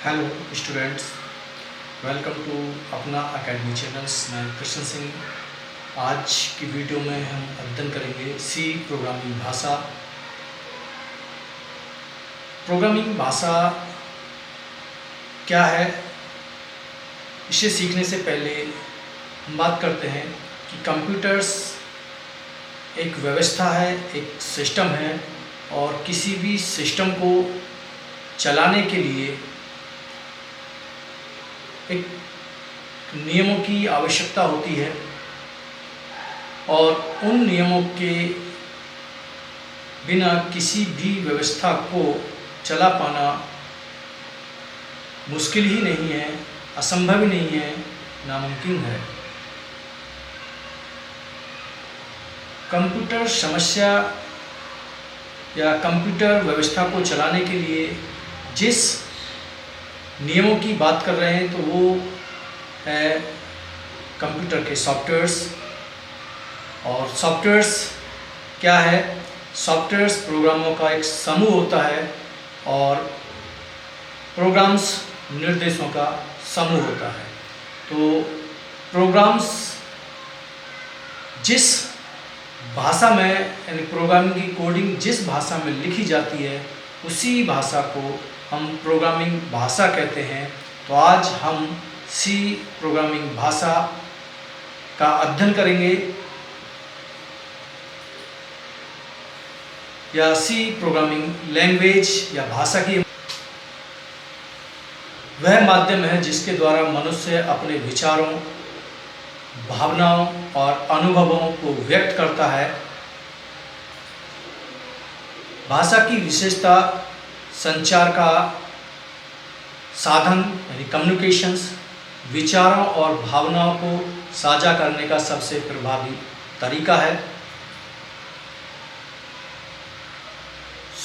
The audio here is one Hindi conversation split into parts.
हेलो स्टूडेंट्स, वेलकम टू अपना अकेडमी चैनल्स। मैं कृष्ण सिंह। आज की वीडियो में हम अध्ययन करेंगे सी प्रोग्रामिंग भाषा। प्रोग्रामिंग भाषा क्या है, इसे सीखने से पहले हम बात करते हैं कि कंप्यूटर्स एक व्यवस्था है, एक सिस्टम है, और किसी भी सिस्टम को चलाने के लिए एक नियमों की आवश्यकता होती है, और उन नियमों के बिना किसी भी व्यवस्था को चला पाना मुश्किल ही नहीं है, असंभव ही नहीं है, नामुमकिन है। कंप्यूटर समस्या या कंप्यूटर व्यवस्था को चलाने के लिए जिस नियमों की बात कर रहे हैं तो वो है कंप्यूटर के सॉफ्टवेयर्स। और सॉफ्टवेयर्स क्या है? सॉफ्टवेयर्स प्रोग्रामों का एक समूह होता है, और प्रोग्राम्स निर्देशों का समूह होता है। तो प्रोग्राम्स जिस भाषा में, यानी प्रोग्रामिंग की कोडिंग जिस भाषा में लिखी जाती है, उसी भाषा को हम प्रोग्रामिंग भाषा कहते हैं। तो आज हम सी प्रोग्रामिंग भाषा का अध्ययन करेंगे, या सी प्रोग्रामिंग लैंग्वेज या भाषा की वह माध्यम है जिसके द्वारा मनुष्य अपने विचारों, भावनाओं और अनुभवों को व्यक्त करता है। भाषा की विशेषता संचार का साधन यानी कम्युनिकेशंस, विचारों और भावनाओं को साझा करने का सबसे प्रभावी तरीका है।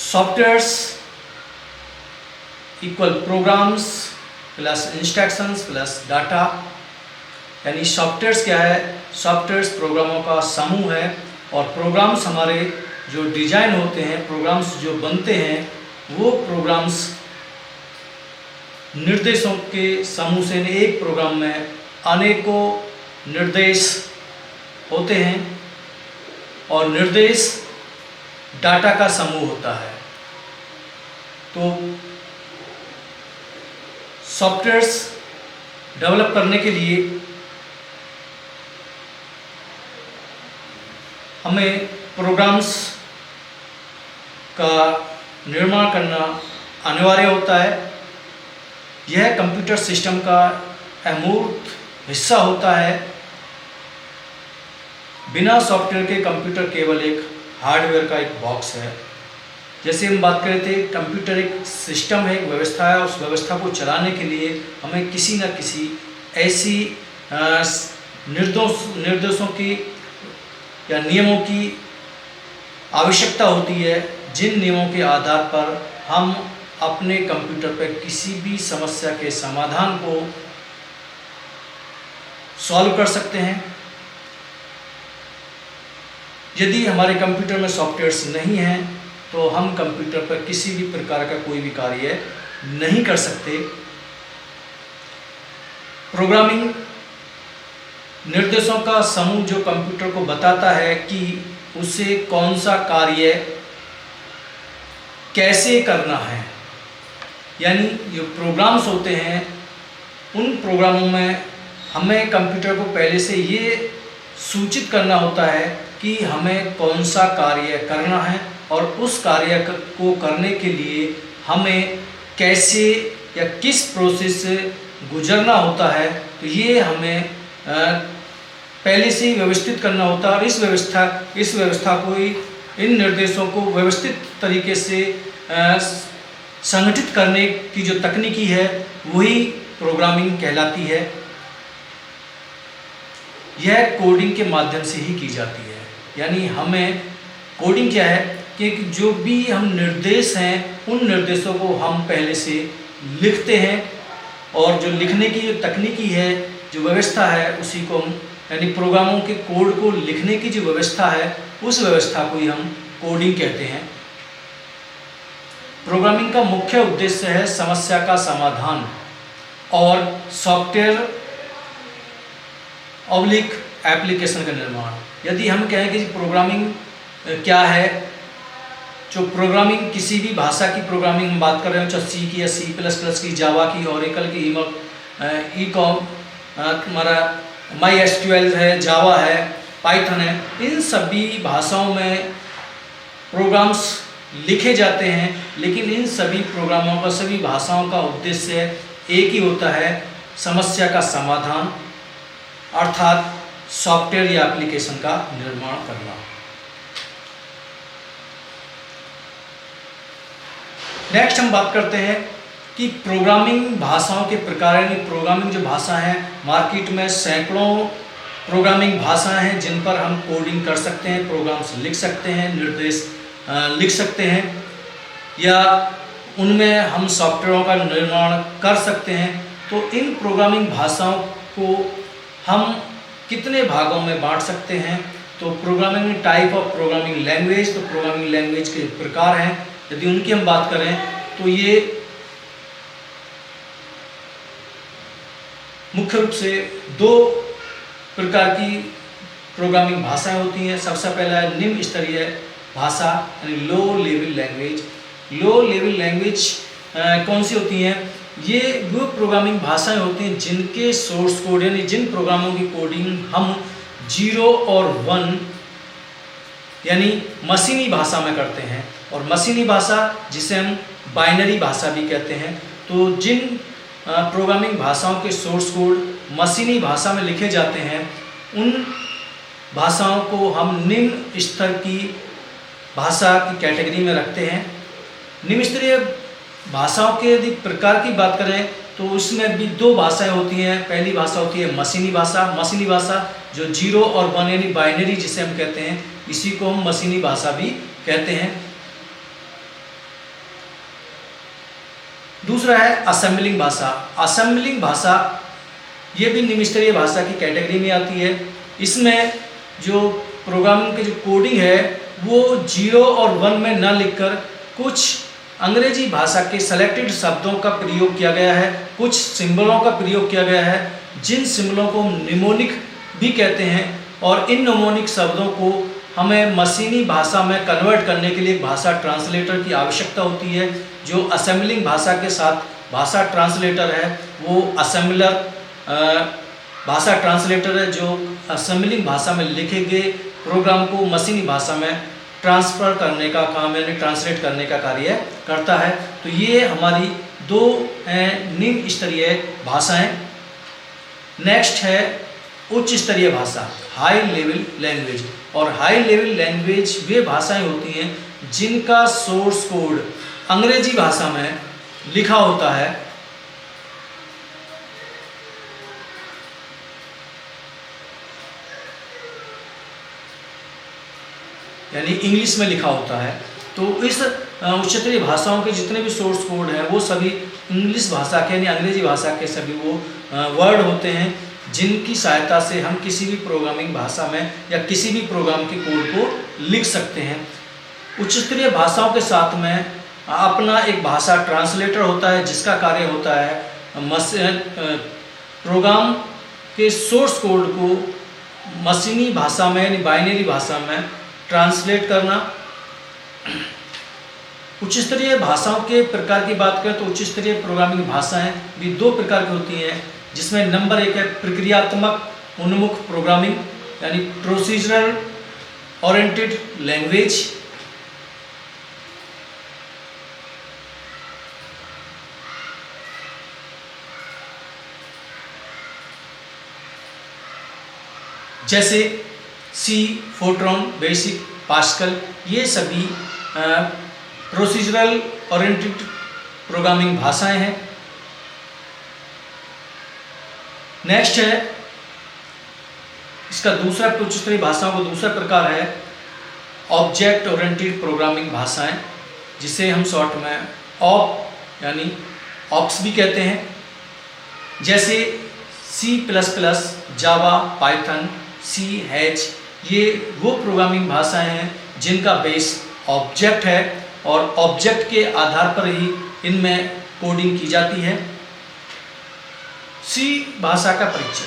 Softwares equal programs plus instructions plus data. यानी सॉफ्टवेयर्स क्या है? सॉफ्टवेयर्स प्रोग्रामों का समूह है, और प्रोग्राम्स हमारे जो डिजाइन होते हैं, प्रोग्राम्स जो बनते हैं, वो प्रोग्राम्स निर्देशों के समूह से। एक प्रोग्राम में अनेकों निर्देश होते हैं, और निर्देश डाटा का समूह होता है। तो सॉफ्टवेयर्स डेवलप करने के लिए हमें प्रोग्राम्स का निर्माण करना अनिवार्य होता है। यह कंप्यूटर सिस्टम का अमूर्त हिस्सा होता है। बिना सॉफ्टवेयर के कंप्यूटर केवल एक हार्डवेयर का एक बॉक्स है। जैसे हम बात कर रहे थे, कंप्यूटर एक सिस्टम है, एक व्यवस्था है। उस व्यवस्था को चलाने के लिए हमें किसी न किसी ऐसी निर्देशों की या नियमों की आवश्यकता होती है, जिन नियमों के आधार पर हम अपने कंप्यूटर पर किसी भी समस्या के समाधान को सॉल्व कर सकते हैं। यदि हमारे कंप्यूटर में सॉफ्टवेयर्स नहीं हैं तो हम कंप्यूटर पर किसी भी प्रकार का कोई भी कार्य नहीं कर सकते। प्रोग्रामिंग निर्देशों का समूह जो कंप्यूटर को बताता है कि उसे कौन सा कार्य कैसे करना है। यानी जो प्रोग्राम्स होते हैं, उन प्रोग्रामों में हमें कंप्यूटर को पहले से ये सूचित करना होता है कि हमें कौन सा कार्य करना है, और उस कार्य को करने के लिए हमें कैसे या किस प्रोसेस से गुजरना होता है। तो ये हमें पहले से ही व्यवस्थित करना होता है, और इस व्यवस्था को ही, इन निर्देशों को व्यवस्थित तरीके से संगठित करने की जो तकनीकी है, वही प्रोग्रामिंग कहलाती है। यह कोडिंग के माध्यम से ही की जाती है। यानी हमें कोडिंग क्या है कि जो भी हम निर्देश हैं, उन निर्देशों को हम पहले से लिखते हैं, और जो लिखने की जो तकनीकी है, जो व्यवस्था है, उसी को हम, यानी प्रोग्रामों के कोड को लिखने की जो व्यवस्था है, उस व्यवस्था को ही हम कोडिंग कहते हैं। प्रोग्रामिंग का मुख्य उद्देश्य है समस्या का समाधान और सॉफ्टवेयर ऑब्लिक एप्लीकेशन का निर्माण। यदि हम कहें कि प्रोग्रामिंग क्या है, जो प्रोग्रामिंग किसी भी भाषा की प्रोग्रामिंग हम बात कर रहे हो, चाहे सी की या C++ की, जावा की, ओरेकल की, हमारा MySQL है, जावा है, पाइथन है, इन सभी भाषाओं में प्रोग्राम्स लिखे जाते हैं। लेकिन इन सभी प्रोग्रामों का, सभी भाषाओं का उद्देश्य एक ही होता है, समस्या का समाधान अर्थात सॉफ्टवेयर या एप्लीकेशन का निर्माण करना। नेक्स्ट हम बात करते हैं कि प्रोग्रामिंग भाषाओं के प्रकार, यानी प्रोग्रामिंग जो भाषा है, मार्केट में सैकड़ों प्रोग्रामिंग भाषाएं हैं जिन पर हम कोडिंग कर सकते हैं, प्रोग्राम्स लिख सकते हैं, निर्देश लिख सकते हैं, या उनमें हम सॉफ्टवेयरों का निर्माण कर सकते हैं। तो इन प्रोग्रामिंग भाषाओं को हम कितने भागों में बांट सकते हैं? तो programming type of programming language, तो प्रोग्रामिंग लैंग्वेज के प्रकार हैं, यदि उनकी हम बात करें तो ये मुख्य रूप से दो प्रकार की प्रोग्रामिंग भाषाएं होती हैं। सबसे पहला है निम्न स्तरीय भाषा, यानी low level language. Low level language कौन सी होती हैं? ये वो प्रोग्रामिंग भाषाएं होती हैं जिनके सोर्स कोड, यानी जिन प्रोग्रामों की कोडिंग हम 0 और 1 यानी मशीनी भाषा में करते हैं। और मशीनी भाषा जिसे हम बाइनरी भाषा भी कहते हैं। तो जिन प्रोग्रामिंग भाषाओं के सोर्स कोड मशीनी भाषा में लिखे जाते हैं, उन भाषाओं को हम निम्न स्तर की भाषा की कैटेगरी में रखते हैं। निम्न स्तरीय भाषाओं के यदि प्रकार की बात करें तो उसमें भी दो भाषाएं होती हैं। पहली भाषा होती है मशीनी भाषा। मशीनी भाषा जो 0 और 1 यानी बाइनरी जिसे हम कहते हैं, इसी को हम मशीनी भाषा भी कहते हैं। दूसरा है असेंबलिंग भाषा। असेंबलिंग भाषा ये भी निम्न स्तरीय भाषा की कैटेगरी में आती है। इसमें जो प्रोग्रामिंग की जो कोडिंग है वो 0 और 1 में न लिखकर कुछ अंग्रेजी भाषा के सेलेक्टेड शब्दों का प्रयोग किया गया है, कुछ सिंबलों का प्रयोग किया गया है, जिन सिंबलों को हम निमोनिक भी कहते हैं। और इन निमोनिक शब्दों को हमें मशीनी भाषा में कन्वर्ट करने के लिए एक भाषा ट्रांसलेटर की आवश्यकता होती है। जो असेंबलिंग भाषा के साथ भाषा ट्रांसलेटर है वो असेंबलर भाषा ट्रांसलेटर है, जो असेंबलिंग भाषा में लिखे गए प्रोग्राम को मशीनी भाषा में ट्रांसफ़र करने का काम, यानी ट्रांसलेट करने का कार्य करता है। तो ये हमारी दो हैं निम्न स्तरीय भाषाएं। नेक्स्ट है उच्च स्तरीय भाषा, हाई लेवल लैंग्वेज। और हाई लेवल लैंग्वेज वे भाषाएं होती हैं जिनका सोर्स कोड अंग्रेजी भाषा में लिखा होता है, यानी इंग्लिश में लिखा होता है। तो इस उच्चतरीय भाषाओं के जितने भी सोर्स कोड हैं वो सभी इंग्लिश भाषा के, यानी अंग्रेजी भाषा के सभी वो वर्ड होते हैं जिनकी सहायता से हम किसी भी प्रोग्रामिंग भाषा में या किसी भी प्रोग्राम के कोड को लिख सकते हैं। उच्चस्तरीय भाषाओं के साथ में अपना एक भाषा ट्रांसलेटर होता है जिसका कार्य होता है प्रोग्राम के सोर्स कोड को मशीनी भाषा में, यानी बाइनरी भाषा में ट्रांसलेट करना। उच्च स्तरीय भाषाओं के प्रकार की बात करें तो उच्च स्तरीय प्रोग्रामिंग भाषाएं भी दो प्रकार की होती हैं, जिसमें नंबर 1 है प्रक्रियात्मक उन्मुख प्रोग्रामिंग, यानी प्रोसीजरल ओरिएंटेड लैंग्वेज। जैसे सी, फोर्ट्रॉन, बेसिक, पास्कल, ये सभी प्रोसीजरल ओरिएंटेड प्रोग्रामिंग भाषाएं हैं। नेक्स्ट है इसका दूसरा उच्च स्तरीय भाषाओं का दूसरा प्रकार है ऑब्जेक्ट ओरिएंटेड प्रोग्रामिंग भाषाएं, जिसे हम शॉर्ट में ऑप यानी ऑप्स भी कहते हैं। जैसे C++, जावा, पाइथन, C#, ये वो प्रोग्रामिंग भाषाएं हैं जिनका बेस ऑब्जेक्ट है और ऑब्जेक्ट के आधार पर ही इनमें कोडिंग की जाती है। सी भाषा का परिचय,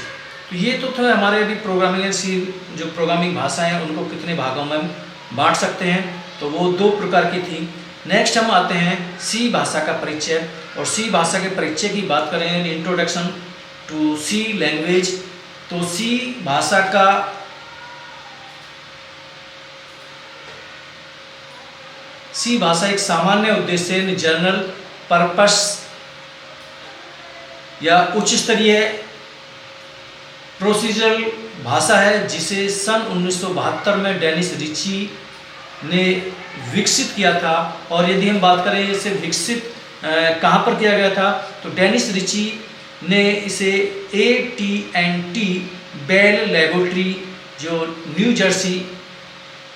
तो ये तो था हमारे अभी प्रोग्रामिंग है। सी जो प्रोग्रामिंग भाषा है उनको कितने भागों में बांट सकते हैं, तो वो 2 प्रकार की थी। नेक्स्ट हम आते हैं सी भाषा का परिचय, और सी भाषा के परिचय की बात करें, इंट्रोडक्शन टू सी लैंग्वेज। तो सी भाषा का एक सामान्य उद्देश्य जनरल पर्पस या उच्च स्तरीय प्रोसीजरल भाषा है, जिसे सन 1972 में डेनिस रिची ने विकसित किया था। और यदि हम बात करें इसे विकसित कहाँ पर किया गया था, तो डेनिस रिची ने इसे AT&T बेल लेबोरेटरी जो न्यू जर्सी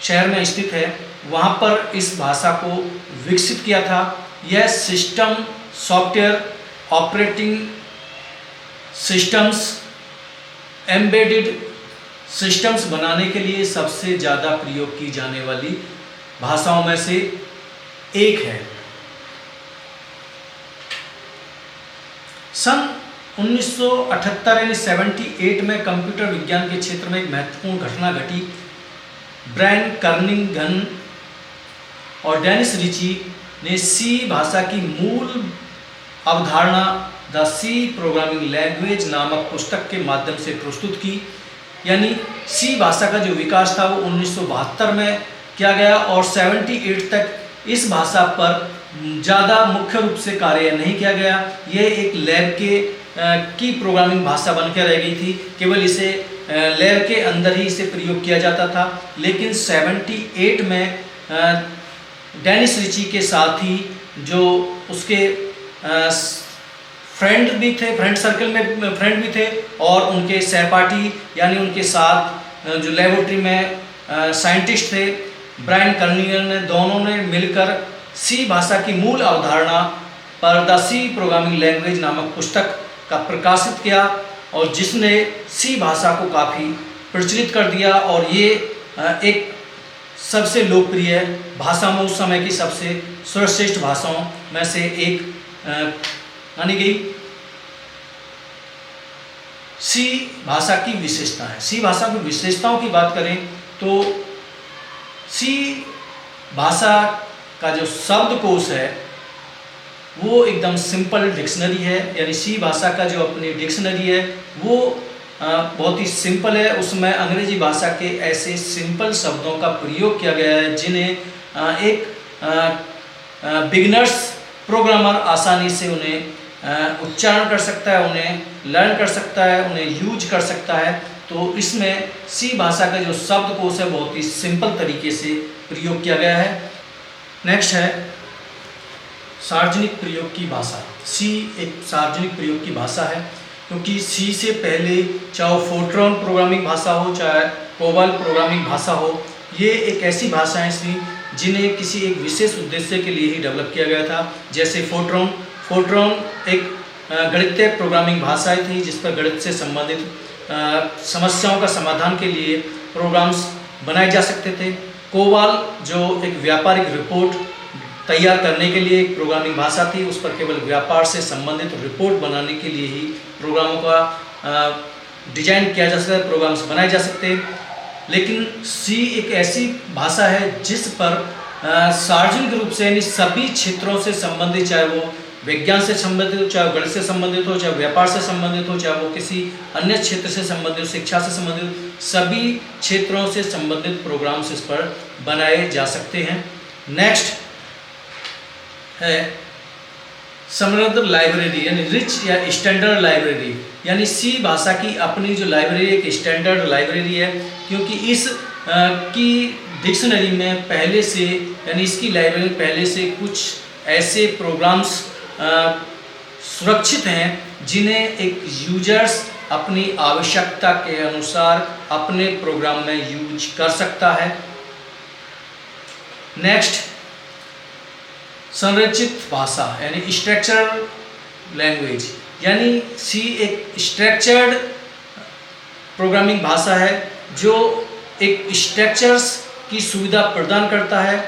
शहर में स्थित है, वहाँ पर इस भाषा को विकसित किया था। यह system software operating systems embedded systems बनाने के लिए सबसे ज़्यादा प्रयोग की जाने वाली भाषाओं में से एक है। सन 1978 यानी 78 में कंप्यूटर विज्ञान के क्षेत्र में एक महत्वपूर्ण घटना घटी। ब्रायन कर्निंगन और डेनिस रिची ने सी भाषा की मूल अवधारणा द सी प्रोग्रामिंग लैंग्वेज नामक पुस्तक के माध्यम से प्रस्तुत की। यानी सी भाषा का जो विकास था वो 1972 में किया गया, और 78 तक इस भाषा पर ज़्यादा मुख्य रूप से कार्य नहीं किया गया। ये एक लैब की प्रोग्रामिंग भाषा बनकर रह गई थी, केवल इसे लैब के अंदर ही इसे प्रयोग किया जाता था। लेकिन 78 में डेनिस रिची के साथ ही जो उसके फ्रेंड भी थे, फ्रेंड सर्कल में फ्रेंड भी थे, और उनके सहपाठी यानी उनके साथ जो लेबोरेटरी में साइंटिस्ट थे, ब्रायन कर्निगन ने, दोनों ने मिलकर सी भाषा की मूल अवधारणा पर द सी प्रोग्रामिंग लैंग्वेज नामक पुस्तक का प्रकाशित किया, और जिसने सी भाषा को काफ़ी प्रचलित कर दिया। और ये एक सबसे लोकप्रिय भाषा में उस समय की सबसे सर्वश्रेष्ठ भाषाओं में से एक मानी गई। सी भाषा की विशेषता है। सी भाषा की विशेषताओं की बात करें तो सी भाषा का जो शब्दकोश है वो एकदम सिंपल डिक्शनरी है। यानी सी भाषा का जो अपनी डिक्शनरी है वो बहुत ही सिंपल है। उसमें अंग्रेजी भाषा के ऐसे सिंपल शब्दों का प्रयोग किया गया है जिन्हें एक बिगिनर्स प्रोग्रामर आसानी से उन्हें उच्चारण कर सकता है, उन्हें लर्न कर सकता है, उन्हें यूज कर सकता है। तो इसमें सी भाषा का जो शब्दकोश है बहुत ही सिंपल तरीके से प्रयोग किया गया है। नेक्स्ट है सार्वजनिक प्रयोग की भाषा। सी एक सार्वजनिक प्रयोग की भाषा है, क्योंकि सी से पहले चाहे फोर्ट्रॉन प्रोग्रामिंग भाषा हो, चाहे कोबाल प्रोग्रामिंग भाषा हो, ये एक ऐसी भाषाएं थी जिन्हें किसी एक विशेष उद्देश्य के लिए ही डेवलप किया गया था। जैसे फोर्ट्रॉन एक गणितीय प्रोग्रामिंग भाषाएं थी जिस पर गणित से संबंधित समस्याओं का समाधान के लिए प्रोग्राम्स बनाए जा सकते थे। कोबाल जो एक व्यापारिक रिपोर्ट तैयार करने के लिए एक प्रोग्रामिंग भाषा थी, उस पर केवल व्यापार से संबंधित रिपोर्ट बनाने के लिए ही प्रोग्रामों का डिजाइन किया जा सकता है, प्रोग्राम्स बनाए जा सकते हैं। लेकिन सी एक ऐसी भाषा है जिस पर सार्वजनिक रूप से यानी सभी क्षेत्रों से संबंधित, चाहे वो विज्ञान से संबंधित हो, चाहे गणित से संबंधित हो, चाहे व्यापार से संबंधित हो, चाहे वो किसी अन्य क्षेत्र से संबंधित हो, शिक्षा से संबंधित, सभी क्षेत्रों से संबंधित प्रोग्राम्स इस पर बनाए जा सकते हैं। नेक्स्ट है समृद्ध लाइब्रेरी यानी रिच या स्टैंडर्ड लाइब्रेरी। यानी सी भाषा की अपनी जो लाइब्रेरी एक स्टैंडर्ड लाइब्रेरी है, क्योंकि इस की डिक्शनरी में पहले से यानी इसकी लाइब्रेरी में पहले से कुछ ऐसे प्रोग्राम्स सुरक्षित हैं जिन्हें एक यूजर्स अपनी आवश्यकता के अनुसार अपने प्रोग्राम में यूज कर सकता है। नेक्स्ट संरचित भाषा यानी स्ट्रक्चर्ड लैंग्वेज। यानी सी एक स्ट्रक्चर्ड प्रोग्रामिंग भाषा है जो एक स्ट्रक्चर्स की सुविधा प्रदान करता है।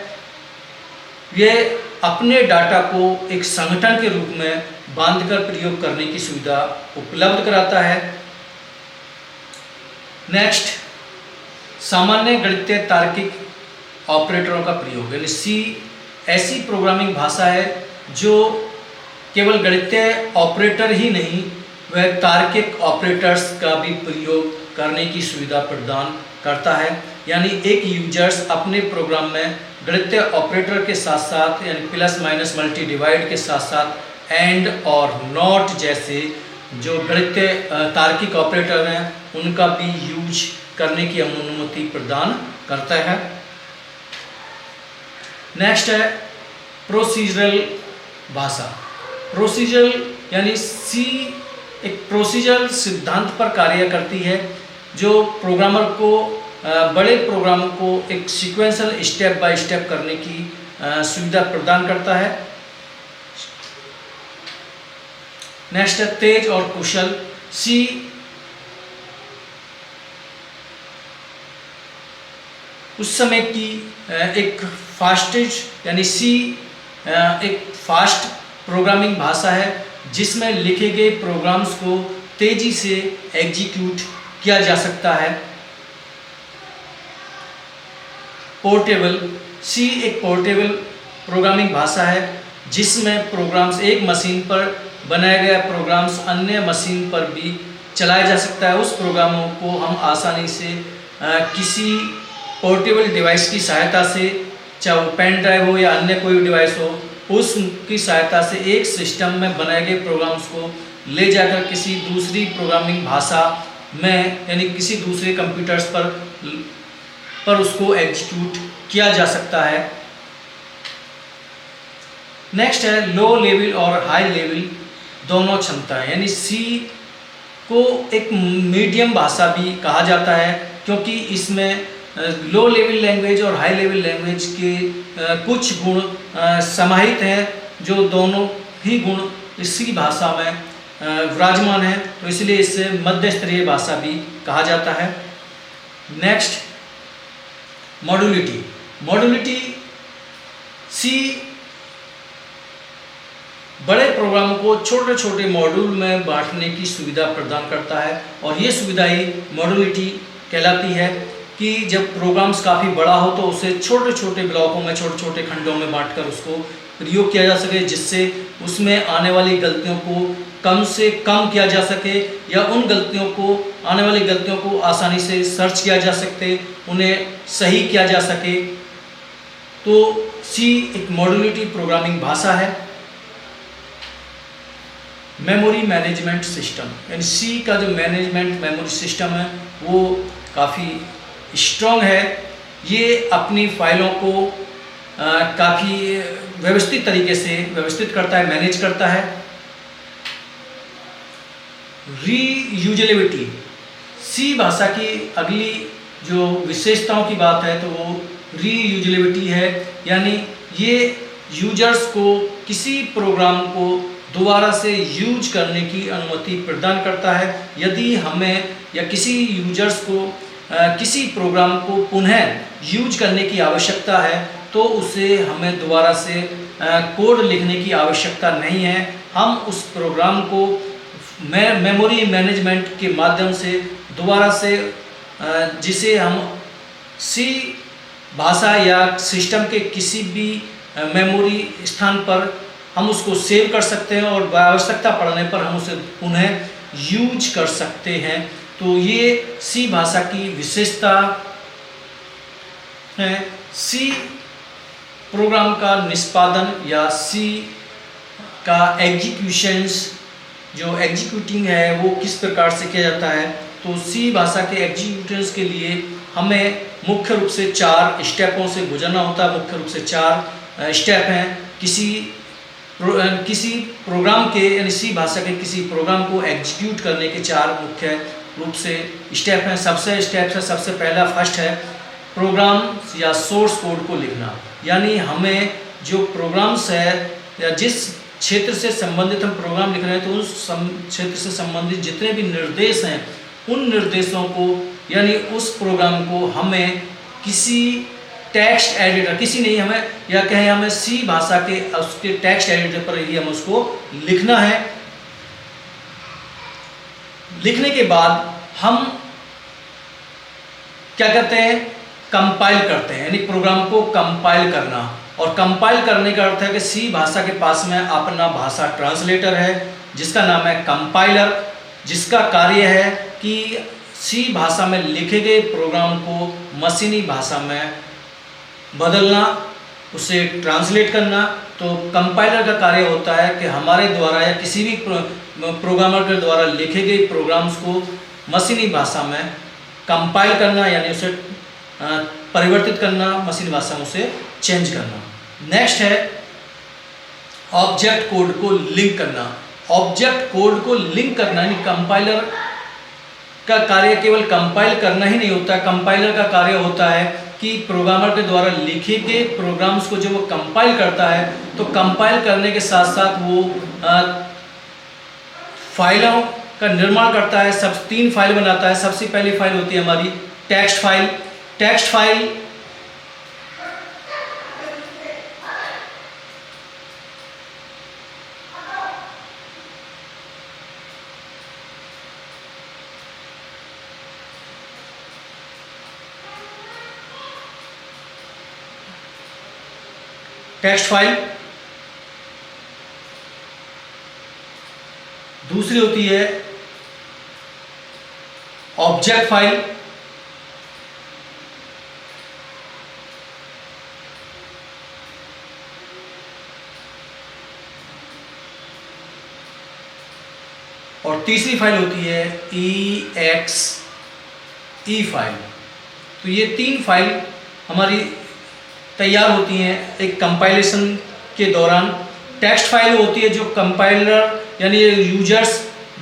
यह अपने डाटा को एक संगठन के रूप में बांधकर प्रयोग करने की सुविधा उपलब्ध कराता है। नेक्स्ट, सामान्य गणितीय तार्किक ऑपरेटरों का प्रयोग, यानी सी ऐसी प्रोग्रामिंग भाषा है जो केवल गणितीय ऑपरेटर ही नहीं, वह तार्किक ऑपरेटर्स का भी प्रयोग करने की सुविधा प्रदान करता है। यानी एक यूजर्स अपने प्रोग्राम में गणितीय ऑपरेटर के साथ साथ, यानी प्लस माइनस मल्टी डिवाइड के साथ साथ एंड और नॉट जैसे जो गणितीय तार्किक ऑपरेटर हैं उनका भी यूज करने की अनुमति प्रदान करता है। नेक्स्ट है प्रोसीजरल भाषा। प्रोसीजरल यानी सी एक प्रोसीजरल सिद्धांत पर कार्य करती है जो प्रोग्रामर को बड़े प्रोग्रामों को एक सीक्वेंशियल स्टेप बाय स्टेप करने की सुविधा प्रदान करता है। नेक्स्ट है तेज और कुशल। सी उस समय की एक फास्टेस्ट, यानी सी एक फास्ट प्रोग्रामिंग भाषा है जिसमें लिखे गए प्रोग्राम्स को तेजी से एग्जीक्यूट किया जा सकता है। पोर्टेबल, सी एक पोर्टेबल प्रोग्रामिंग भाषा है जिसमें प्रोग्राम्स एक मशीन पर बनाया गया प्रोग्राम्स अन्य मशीन पर भी चलाया जा सकता है। उस प्रोग्रामों को हम आसानी से किसी पोर्टेबल डिवाइस की सहायता से, चाहे वो पेन ड्राइव हो या अन्य कोई डिवाइस हो, उसकी सहायता से एक सिस्टम में बनाए गए प्रोग्राम्स को ले जाकर किसी दूसरी प्रोग्रामिंग भाषा में, यानी किसी दूसरे कंप्यूटर्स पर उसको एग्जीक्यूट किया जा सकता है। नेक्स्ट है लो लेवल और हाई लेवल दोनों क्षमताएं, यानी सी को एक मीडियम भाषा भी कहा जाता है क्योंकि इसमें लो लेवल लैंग्वेज और हाई लेवल लैंग्वेज के कुछ गुण समाहित हैं, जो दोनों ही गुण इसी भाषा में विराजमान है, तो इसलिए इसे मध्य स्तरीय भाषा भी कहा जाता है। नेक्स्ट, मॉड्यूलिटी। मॉड्यूलिटी सी बड़े प्रोग्राम को छोटे छोटे मॉड्यूल में बांटने की सुविधा प्रदान करता है और ये सुविधा ही मॉड्यूलिटी कहलाती है कि जब प्रोग्राम्स काफ़ी बड़ा हो तो उसे छोटे छोटे ब्लॉकों में, छोटे छोटे खंडों में बांटकर उसको प्रयोग किया जा सके, जिससे उसमें आने वाली गलतियों को कम से कम किया जा सके या उन गलतियों को, आने वाली गलतियों को आसानी से सर्च किया जा सकते, उन्हें सही किया जा सके। तो सी एक मॉड्यूलिटी प्रोग्रामिंग भाषा है। मेमोरी मैनेजमेंट सिस्टम, यानी सी का जो मैनेजमेंट मेमोरी सिस्टम है वो काफ़ी स्ट्रॉन्ग है। ये अपनी फाइलों को काफ़ी व्यवस्थित तरीके से व्यवस्थित करता है, मैनेज करता है। रीयूजेबिलिटी, सी भाषा की अगली जो विशेषताओं की बात है तो वो रीयूजेबिलिटी है, यानी ये यूजर्स को किसी प्रोग्राम को दोबारा से यूज करने की अनुमति प्रदान करता है। यदि हमें या किसी यूजर्स को किसी प्रोग्राम को पुनः यूज करने की आवश्यकता है तो उसे हमें दोबारा से कोड लिखने की आवश्यकता नहीं है। हम उस प्रोग्राम को मेमोरी मैनेजमेंट के माध्यम से दोबारा से, जिसे हम सी भाषा या सिस्टम के किसी भी मेमोरी स्थान पर हम उसको सेव कर सकते हैं और आवश्यकता पड़ने पर हम उसे पुनः यूज कर सकते हैं। तो ये सी भाषा की विशेषता है। सी प्रोग्राम का निष्पादन या सी का एग्जीक्यूशंस, जो एग्जीक्यूटिंग है वो किस प्रकार से किया जाता है, तो सी भाषा के एग्जीक्यूशंस के लिए हमें मुख्य रूप से 4 स्टेपों से गुजरना होता है। मुख्य रूप से 4 स्टेप हैं। किसी प्रोग्राम के, यानी सी भाषा के किसी प्रोग्राम को एग्जीक्यूट करने के 4 मुख्य रूप से स्टेप हैं। सबसे पहला फर्स्ट है प्रोग्राम या सोर्स कोड को लिखना, यानी हमें जो प्रोग्राम्स है या जिस क्षेत्र से संबंधित हम प्रोग्राम लिख रहे हैं तो उस क्षेत्र से संबंधित जितने भी निर्देश हैं उन निर्देशों को, यानी उस प्रोग्राम को हमें किसी टेक्स्ट एडिटर, किसी नहीं, हमें या कहें हमें सी भाषा के उसके टेक्स्ट एडिटर पर ही हम उसको लिखना है। लिखने के बाद हम क्या करते हैं, कंपाइल करते हैं, यानी प्रोग्राम को कंपाइल करना। और कंपाइल करने का अर्थ है कि सी भाषा के पास में अपना भाषा ट्रांसलेटर है जिसका नाम है कंपाइलर, जिसका कार्य है कि सी भाषा में लिखे गए प्रोग्राम को मशीनी भाषा में बदलना, उसे ट्रांसलेट करना। तो कंपाइलर का कार्य होता है कि हमारे द्वारा या किसी भी प्रोग्रामर के द्वारा लिखे गए प्रोग्राम्स को मशीनी भाषा में कंपाइल करना, यानी उसे परिवर्तित करना, मशीनी भाषा में उसे चेंज करना। नेक्स्ट है ऑब्जेक्ट कोड को लिंक करना। ऑब्जेक्ट कोड को लिंक करना यानी कंपाइलर का कार्य केवल कंपाइल करना ही नहीं होता। कंपाइलर का कार्य होता है कि प्रोग्रामर के द्वारा लिखे गए प्रोग्राम्स को जब वो कंपाइल करता है तो कंपाइल करने के साथ साथ वो फाइलों का निर्माण करता है। सब 3 फाइल बनाता है। सबसे पहली फाइल होती है हमारी टेक्स्ट फाइल। टेक्स्ट फाइल दूसरी होती है ऑब्जेक्ट फाइल। और तीसरी फाइल होती है EXE फाइल। तो ये 3 फाइल हमारी तैयार होती हैं एक कंपाइलेशन के दौरान। टेक्स्ट फाइल होती है जो कंपाइलर यानी यूजर्स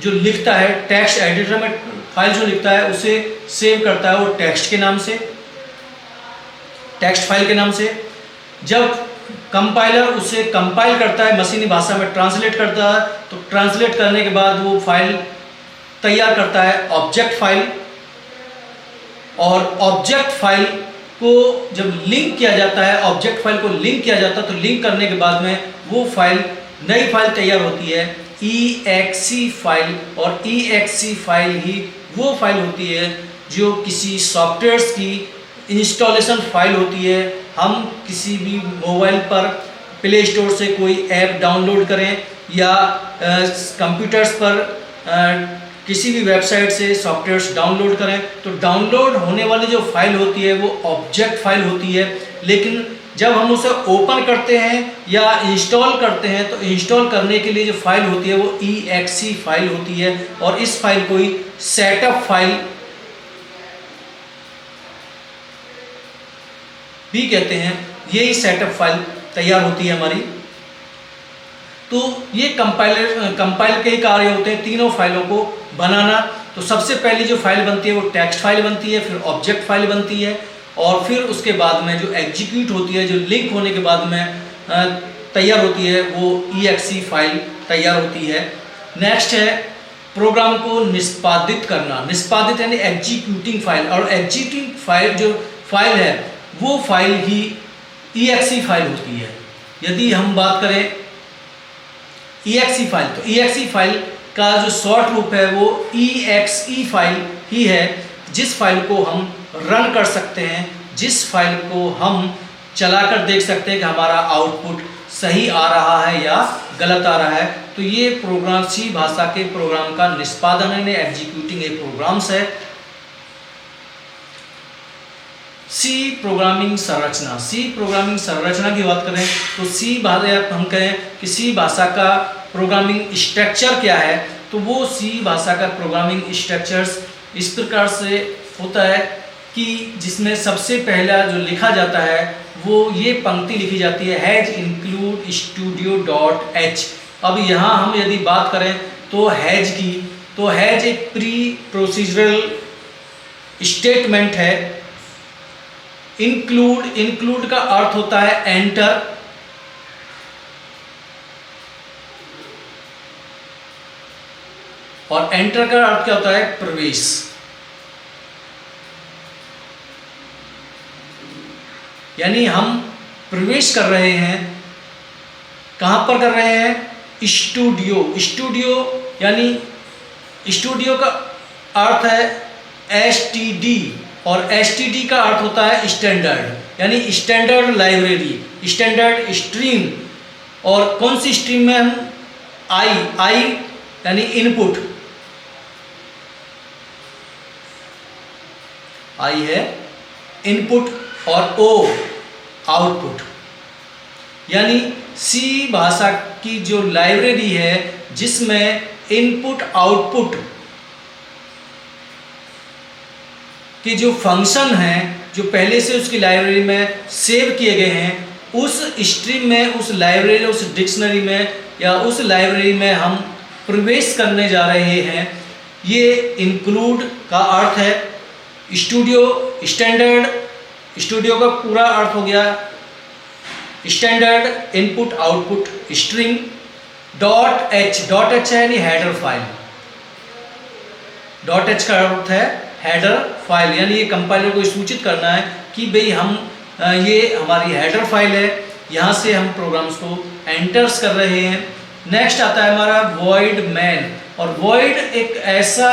जो लिखता है टेक्स्ट एडिटर में फाइल जो लिखता है उसे सेव करता है वो टेक्स्ट के नाम से, टेक्स्ट फाइल के नाम से। जब कंपाइलर उसे कंपाइल करता है, मशीनी भाषा में ट्रांसलेट करता है, तो ट्रांसलेट करने के बाद वो फाइल तैयार करता है ऑब्जेक्ट फाइल। और ऑब्जेक्ट फाइल को जब लिंक किया जाता है, ऑब्जेक्ट फाइल को लिंक किया जाता है, तो लिंक करने के बाद में वो फाइल नई फाइल तैयार होती है EXE फाइल। और EXE फाइल ही वो फाइल होती है जो किसी सॉफ्टवेयर्स की इंस्टॉलेशन फाइल होती है। हम किसी भी मोबाइल पर प्ले स्टोर से कोई ऐप डाउनलोड करें या कंप्यूटर्स पर किसी भी वेबसाइट से सॉफ्टवेयर्स डाउनलोड करें, तो डाउनलोड होने वाली जो फाइल होती है वो ऑब्जेक्ट फाइल होती है। लेकिन जब हम उसे ओपन करते हैं या इंस्टॉल करते हैं तो इंस्टॉल करने के लिए जो फाइल होती है वो EXE फाइल होती है। और इस फाइल को ही सेटअप फाइल भी कहते हैं। यही सेटअप फाइल तैयार होती है हमारी। तो ये कंपाइल के ही कार्य होते हैं तीनों फाइलों को बनाना। तो सबसे पहली जो फाइल बनती है वो टेक्स्ट फाइल बनती है, फिर ऑब्जेक्ट फाइल बनती है, और फिर उसके बाद में जो एग्जीक्यूट होती है, जो लिंक होने के बाद में तैयार होती है, वो EXE फाइल तैयार होती है। नेक्स्ट है प्रोग्राम को निष्पादित करना। निष्पादित यानी एग्जीक्यूटिंग फाइल। और एग्जीक्यूटिंग फाइल जो फाइल है वो फाइल ही EXE फाइल होती है। यदि हम बात करें EXE फाइल, तो EXE फाइल का जो शॉर्ट रूप है वो EXE फाइल ही है, जिस फाइल को हम रन कर सकते हैं, जिस फाइल को हम चलाकर देख सकते हैं कि हमारा आउटपुट सही आ रहा है या गलत आ रहा है। तो ये प्रोग्राम सी भाषा के प्रोग्राम का निष्पादन है, एग्जीक्यूटिंग ए प्रोग्राम्स है। सी प्रोग्रामिंग संरचना। सी प्रोग्रामिंग संरचना की बात करें तो सी भाषा, हम कहें कि सी भाषा का प्रोग्रामिंग स्ट्रक्चर क्या है, तो वो सी भाषा का प्रोग्रामिंग स्ट्रक्चर्स इस प्रकार से होता है कि जिसमें सबसे पहला जो लिखा जाता है वो ये पंक्ति लिखी जाती है has include studio dot H. अब यहाँ हम यदि बात करें तो हैज की, तो हैज एक प्री प्रोसीजरल स्टेटमेंट है। इंक्लूड का अर्थ होता है एंटर, और एंटर का अर्थ क्या होता है प्रवेश। यानी हम प्रवेश कर रहे हैं, कहाँ पर कर रहे हैं? स्टूडियो। स्टूडियो यानी स्टूडियो का अर्थ है STD, और STD का अर्थ होता है स्टैंडर्ड, यानी स्टैंडर्ड लाइब्रेरी, स्टैंडर्ड स्ट्रीम। और कौन सी स्ट्रीम में हम? आई यानी इनपुट, आई है इनपुट और O आउटपुट, यानी C भाषा की जो लाइब्रेरी है जिसमें इनपुट आउटपुट के जो फंक्शन हैं जो पहले से उसकी लाइब्रेरी में सेव किए गए हैं, उस स्ट्रीम में, उस लाइब्रेरी, उस डिक्शनरी में या उस लाइब्रेरी में हम प्रवेश करने जा रहे हैं। ये इंक्लूड का अर्थ है स्टूडियो, स्टैंडर्ड। स्टूडियो का पूरा अर्थ हो गया standard input output stream. .h, .h है यानी हेडर फाइल। .h का अर्थ है हेडर फाइल, यानी ये कंपाइलर को सूचित करना है कि भाई हम ये हमारी हेडर फाइल है, यहाँ से हम प्रोग्राम्स को एंटर्स कर रहे हैं। नेक्स्ट आता है हमारा वॉइड मैन, और वॉइड एक ऐसा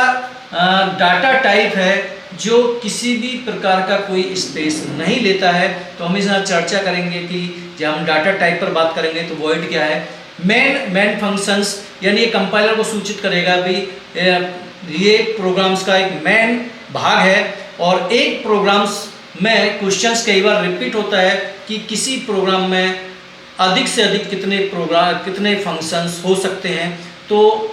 डाटा टाइप है जो किसी भी प्रकार का कोई स्पेस नहीं लेता है। तो हम इस चर्चा करेंगे कि जब हम डाटा टाइप पर बात करेंगे तो वॉइड क्या है। मैन फंक्शंस, यानी ये कंपाइलर को सूचित करेगा भाई ये प्रोग्राम्स का एक मैन भाग है, और एक प्रोग्राम्स में क्वेश्चंस कई बार रिपीट होता है कि किसी प्रोग्राम में अधिक से अधिक कितने फंक्शंस हो सकते हैं, तो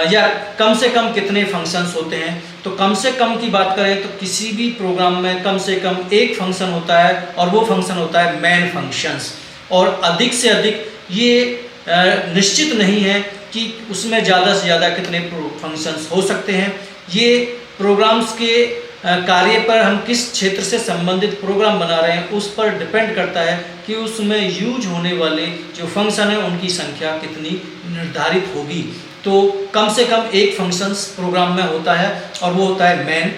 या कम से कम कितने फंक्शंस होते हैं। तो कम से कम की बात करें तो किसी भी प्रोग्राम में कम से कम एक फंक्शन होता है, और वो फंक्शन होता है मैन फंक्शंस। और अधिक से अधिक ये निश्चित नहीं है कि उसमें ज़्यादा से ज़्यादा कितने फंक्शंस हो सकते हैं। ये प्रोग्राम्स के कार्य पर, हम किस क्षेत्र से संबंधित प्रोग्राम बना रहे हैं उस पर डिपेंड करता है कि उसमें यूज होने वाले जो फंक्शन है उनकी संख्या कितनी निर्धारित होगी। तो कम से कम एक फंक्शंस प्रोग्राम में होता है, और वो होता है मैन।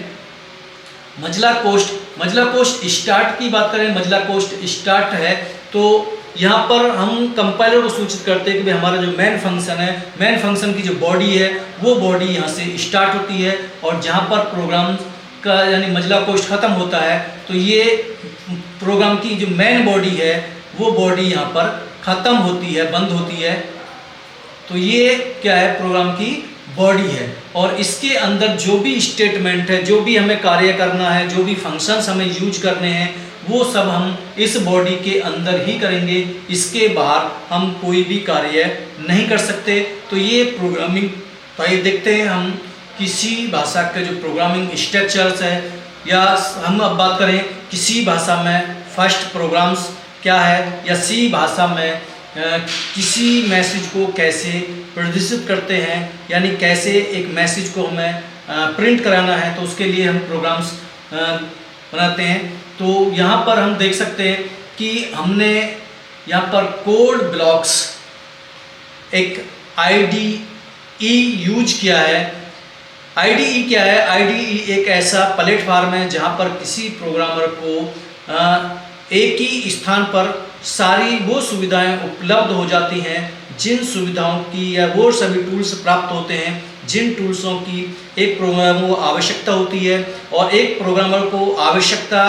मजला पोस्ट स्टार्ट की बात करें, मजला पोस्ट स्टार्ट है तो यहाँ पर हम कंपाइलर को सूचित करते हैं कि हमारा जो मैन फंक्शन है, मैन फंक्शन की जो बॉडी है वो बॉडी यहाँ से स्टार्ट होती है, और जहाँ पर प्रोग्राम का यानी मजला पोस्ट ख़त्म होता है तो ये प्रोग्राम की जो मैन बॉडी है वो बॉडी यहाँ पर ख़त्म होती है, बंद होती है। तो ये क्या है? प्रोग्राम की बॉडी है, और इसके अंदर जो भी स्टेटमेंट है, जो भी हमें कार्य करना है, जो भी फंक्शंस हमें यूज करने हैं, वो सब हम इस बॉडी के अंदर ही करेंगे। इसके बाहर हम कोई भी कार्य नहीं कर सकते। तो ये प्रोग्रामिंग, तो ये देखते हैं हम किसी भाषा के जो प्रोग्रामिंग स्ट्रक्चर्स है, या हम अब बात करें किसी भाषा में फर्स्ट प्रोग्राम्स क्या है, या सी भाषा में किसी मैसेज को कैसे प्रदर्शित करते हैं, यानी कैसे एक मैसेज को हमें प्रिंट कराना है, तो उसके लिए हम प्रोग्राम्स बनाते हैं। तो यहाँ पर हम देख सकते हैं कि हमने यहाँ पर कोड ब्लॉक्स एक IDE यूज किया है। IDE क्या है? IDE एक ऐसा प्लेटफार्म है जहाँ पर किसी प्रोग्रामर को एक ही स्थान पर सारी वो सुविधाएं उपलब्ध हो जाती हैं जिन सुविधाओं की, या वो सभी टूल्स प्राप्त होते हैं जिन टूल्सों की एक प्रोग्रामर को आवश्यकता होती है। और एक प्रोग्रामर को आवश्यकता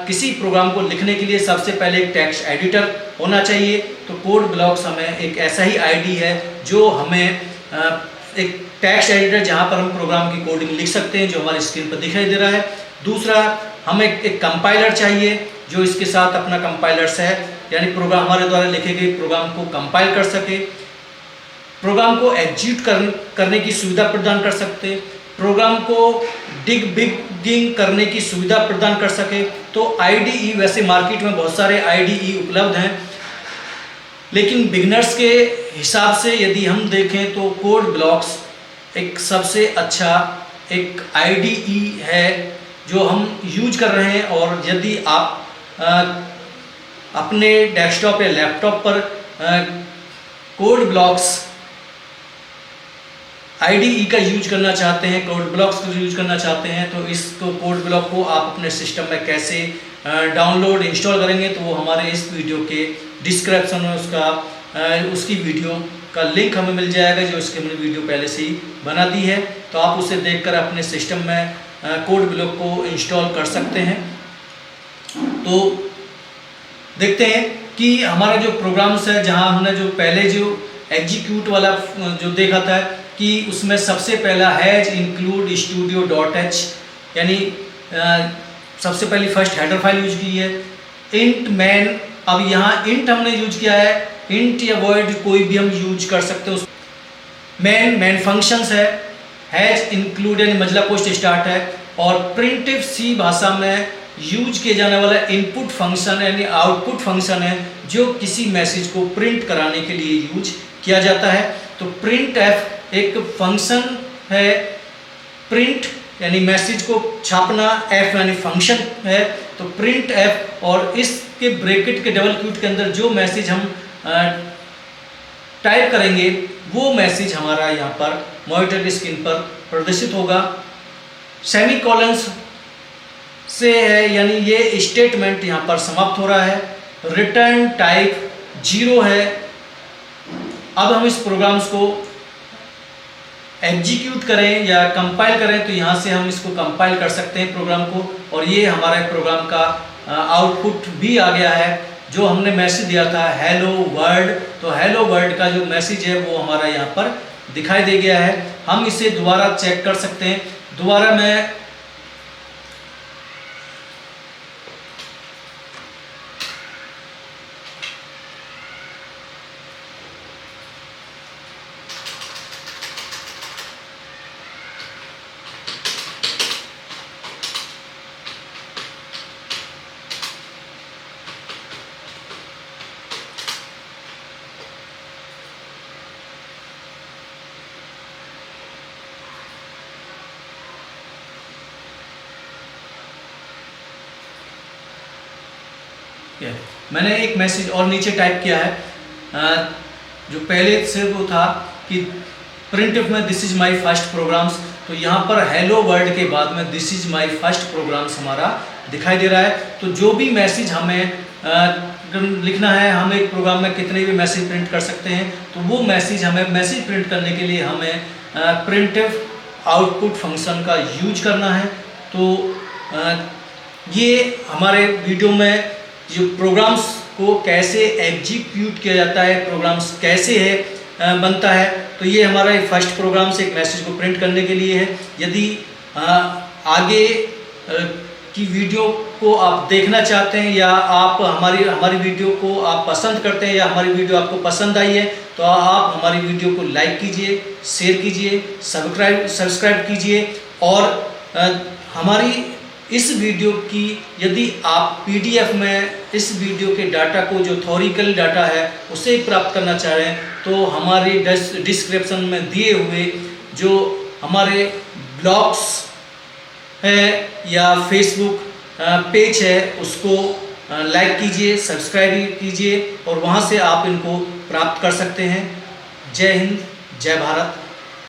किसी प्रोग्राम को लिखने के लिए सबसे पहले एक टेक्स्ट एडिटर होना चाहिए। तो कोड ब्लॉक्स हमें एक ऐसा ही आईडी है जो हमें एक टेक्स्ट एडिटर जहां पर हम प्रोग्राम की कोडिंग लिख सकते हैं, जो हमारी स्क्रीन पर दिखाई दे रहा है। दूसरा, हमें एक कंपाइलर चाहिए जो इसके साथ अपना कंपाइलर्स है, यानी प्रोग्राम हमारे द्वारा लिखे गए प्रोग्राम को कंपाइल कर सके, प्रोग्राम को एग्जीक्यूट करने की सुविधा प्रदान कर सकते, प्रोग्राम को डिबगिंग करने की सुविधा प्रदान कर सके। तो IDE, वैसे मार्केट में बहुत सारे IDE उपलब्ध हैं, लेकिन बिगनर्स के हिसाब से यदि हम देखें तो कोड ब्लॉक्स एक सबसे अच्छा एक IDE है जो हम यूज कर रहे हैं। और यदि आप अपने डेस्कटॉप या लैपटॉप पर कोड ब्लॉक्स IDE का यूज करना चाहते हैं, कोड ब्लॉक्स को यूज करना चाहते हैं, तो इसको कोड ब्लॉक को आप अपने सिस्टम में कैसे डाउनलोड इंस्टॉल करेंगे तो वो हमारे इस वीडियो के डिस्क्रिप्शन में उसकी वीडियो का लिंक हमें मिल जाएगा, जो इसकी हमने वीडियो पहले से ही बना दी है। तो आप उसे देखकर अपने सिस्टम में कोड ब्लॉक को इंस्टॉल कर सकते हैं। तो देखते हैं कि हमारा जो प्रोग्राम्स है, जहां हमने जो पहले जो एग्जीक्यूट वाला जो देखा था कि उसमें सबसे पहला has include studio dot H, यानी सबसे पहली फर्स्ट हेडर फाइल यूज की है। इंट मैन, अब यहाँ इंट हमने यूज किया है, इंट या वर्ड कोई भी हम यूज कर सकते हैं। मैन फंक्शंस है, हैज इंक्लूड यानी मजला पोस्ट स्टार्ट है, और प्रिंटिव सी भाषा में यूज किए जाने वाला इनपुट फंक्शन यानी आउटपुट फंक्शन है, जो किसी मैसेज को प्रिंट कराने के लिए यूज किया जाता है। तो प्रिंट एफ एक फंक्शन है, प्रिंट यानी मैसेज को छापना, एफ यानी फंक्शन है। तो प्रिंट एफ, और इसके ब्रैकेट के डबल क्यूट के अंदर जो मैसेज हम टाइप करेंगे वो मैसेज हमारा यहाँ पर मॉनिटर की स्क्रीन पर प्रदर्शित होगा। सेमीकोलंस से है, यानी ये स्टेटमेंट यहाँ पर समाप्त हो रहा है। रिटर्न टाइप 0 है। अब हम इस प्रोग्राम्स को एग्जीक्यूट करें या कंपाइल करें तो यहाँ से हम इसको कंपाइल कर सकते हैं प्रोग्राम को, और ये हमारे प्रोग्राम का आउटपुट भी आ गया है। जो हमने मैसेज दिया था हेलो वर्ल्ड, तो हेलो वर्ल्ड का जो मैसेज है वो हमारा यहाँ पर दिखाई दे गया है। हम इसे दोबारा चेक कर सकते हैं। दोबारा मैं मैंने एक मैसेज और नीचे टाइप किया है, जो पहले से वो था कि प्रिंट में this is my first programs, तो यहाँ पर हेलो वर्ल्ड के बाद में this is my first programs हमारा दिखाई दे रहा है। तो जो भी मैसेज हमें लिखना है, हम एक प्रोग्राम में कितने भी मैसेज प्रिंट कर सकते हैं, तो वो मैसेज हमें मैसेज प्रिंट करने के लिए हमें प्रिंटफ आउटपुट फंक्शन का यूज करना है। तो ये हमारे वीडियो में जो प्रोग्राम्स को कैसे एग्जीक्यूट किया जाता है, प्रोग्राम्स कैसे है बनता है, तो ये हमारा फर्स्ट प्रोग्राम से एक मैसेज को प्रिंट करने के लिए है। यदि आगे की वीडियो को आप देखना चाहते हैं या आप हमारी वीडियो को आप पसंद करते हैं या हमारी वीडियो आपको पसंद आई है, तो आप हमारी वीडियो को लाइक कीजिए, शेयर कीजिए, सब्सक्राइब कीजिए, और हमारी इस वीडियो की यदि आप पीडीएफ में इस वीडियो के डाटा को जो थ्योरिकल डाटा है उसे प्राप्त करना चाह रहे हैं, तो हमारी डिस्क्रिप्शन में दिए हुए जो हमारे ब्लॉग्स है या फेसबुक पेज है उसको लाइक कीजिए, सब्सक्राइब कीजिए, और वहाँ से आप इनको प्राप्त कर सकते हैं। जय हिंद, जय भारत।